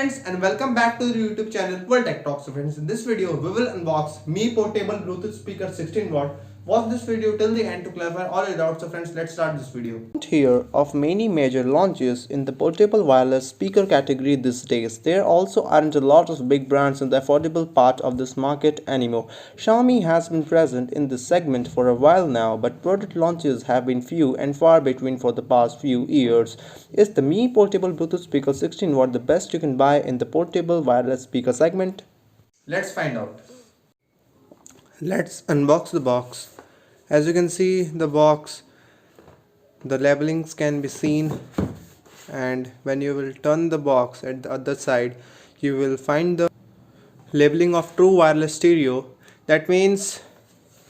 friends and welcome back to the YouTube channel World Tech Talks. So friends, in this video we will unbox Mi Portable Bluetooth Speaker 16 watt. Watch this video till the end to clarify all your doubts. So friends, let's start this video. Here of many major launches in the portable wireless speaker category these days. There also aren't a lot of big brands in the affordable part of this market anymore. Xiaomi has been present in this segment for a while now, but product launches have been few and far between for the past few years. Is the Mi Portable Bluetooth Speaker 16 watt the best you can buy in the portable wireless speaker segment? Let's find out. Let's unbox the box. As you can see, the box, the labelings can be seen, and when you will turn the box at the other side, you will find the labeling of true wireless stereo. That means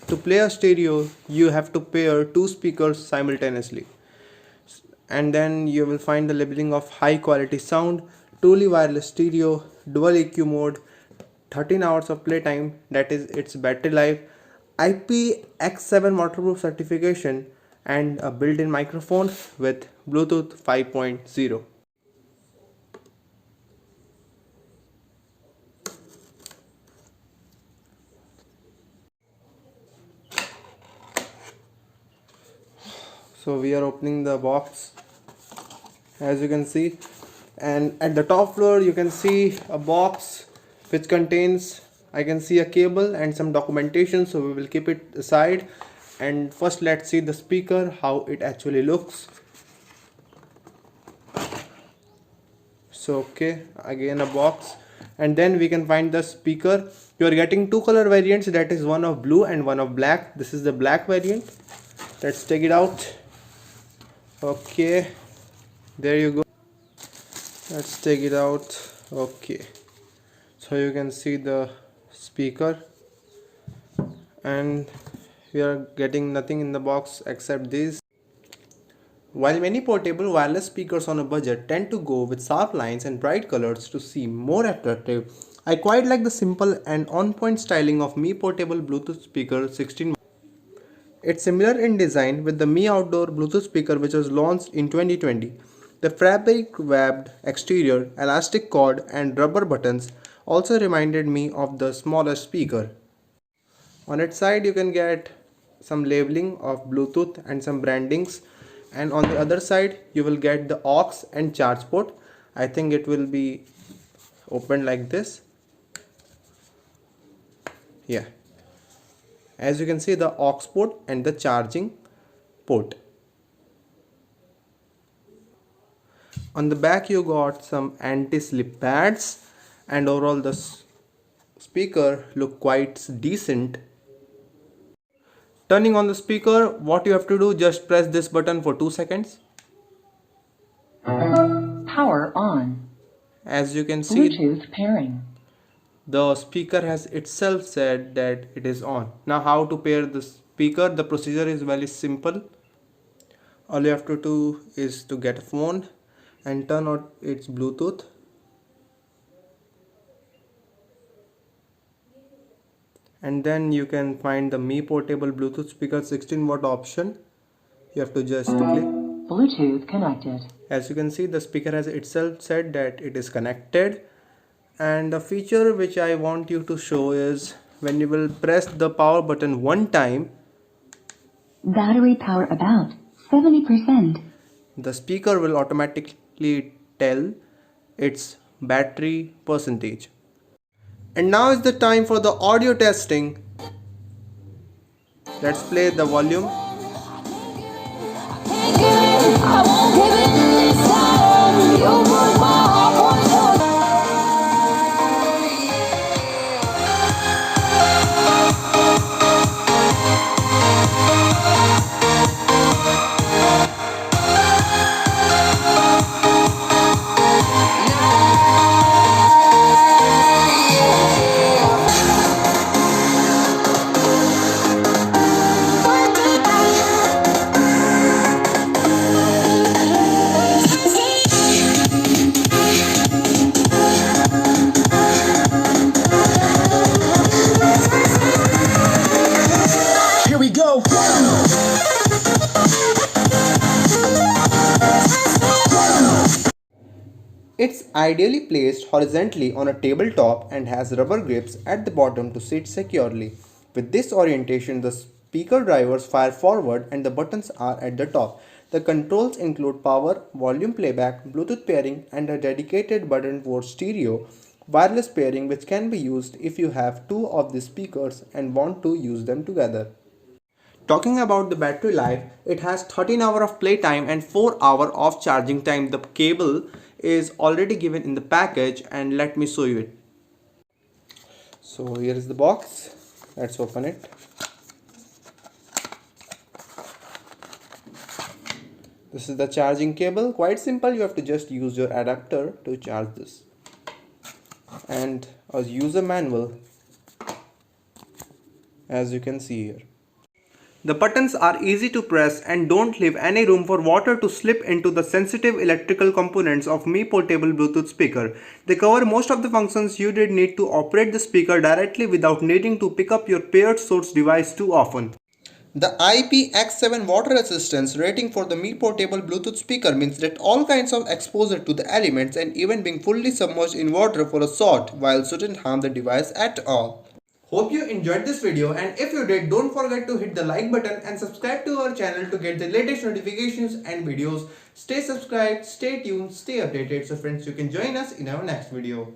to play a stereo you have to pair two speakers simultaneously, and then you will find the labeling of high quality sound, truly wireless stereo, dual EQ mode, 13 hours of playtime, that is its battery life, IPX7 waterproof certification, and a built-in microphone with Bluetooth 5.0. So we are opening the box, as you can see, and at the top floor you can see a box which contains, I can see a cable and some documentation, so we will keep it aside. And first let's see the speaker, how it actually looks. So okay, again a box, and then we can find the speaker. You are getting two color variants, that is one of blue and one of black. This is the black variant. Let's take it out. Okay, there you go. Let's take it out. Okay, so you can see the speaker, and we are getting nothing in the box except this. While many portable wireless speakers on a budget tend to go with sharp lines and bright colors to seem more attractive, I quite like the simple and on-point styling of Mi Portable Bluetooth Speaker 16. It's similar in design with the Mi Outdoor Bluetooth speaker which was launched in 2020. The fabric webbed exterior, elastic cord and rubber buttons also reminded me of the smaller speaker. On its side you can get some labeling of Bluetooth and some brandings, and on the other side you will get the aux and charge port. I think it will be opened like this. Yeah, as you can see, the aux port and the charging port. On the back you got some anti-slip pads, and overall the speaker look quite decent. Turning on the speaker, what you have to do, just press this button for 2 seconds. Power on. As you can see, Bluetooth pairing. the speaker has itself said that it is on. Now how to pair the speaker? The procedure is very simple. All you have to do is to get a phone and turn on its Bluetooth. And then you can find the Mi Portable Bluetooth Speaker 16 watt option. You have to just click. Bluetooth connected. As you can see, the speaker has itself said that it is connected. And the feature which I want you to show is when you will press the power button one time, Battery power about 70%. the speaker will automatically tell its battery percentage. And now is the time for the audio testing. Let's play the volume. ideally placed horizontally on a tabletop and has rubber grips at the bottom to sit securely. With this orientation, the speaker drivers fire forward and the buttons are at the top. The controls include power, volume playback, Bluetooth pairing, and a dedicated button for stereo wireless pairing, which can be used if you have two of the speakers and want to use them together. Talking about the battery life, it has 13 hours of playtime and 4 hours of charging time. The cable is already given in the package and let me show you it. So here is the box. Let's open it. This is the charging cable. Quite simple, you have to just use your adapter to charge this. And a user manual, as you can see here. The buttons are easy to press and don't leave any room for water to slip into the sensitive electrical components of Mi Portable Bluetooth speaker. They cover most of the functions you did need to operate the speaker directly without needing to pick up your paired source device too often. The IPX7 water resistance rating for the Mi Portable Bluetooth speaker means that all kinds of exposure to the elements and even being fully submerged in water for a short while shouldn't harm the device at all. Hope you enjoyed this video, and if you did, don't forget to hit the like button and subscribe to our channel to get the latest notifications and videos. Stay subscribed, stay tuned, stay updated. So friends, you can join us in our next video.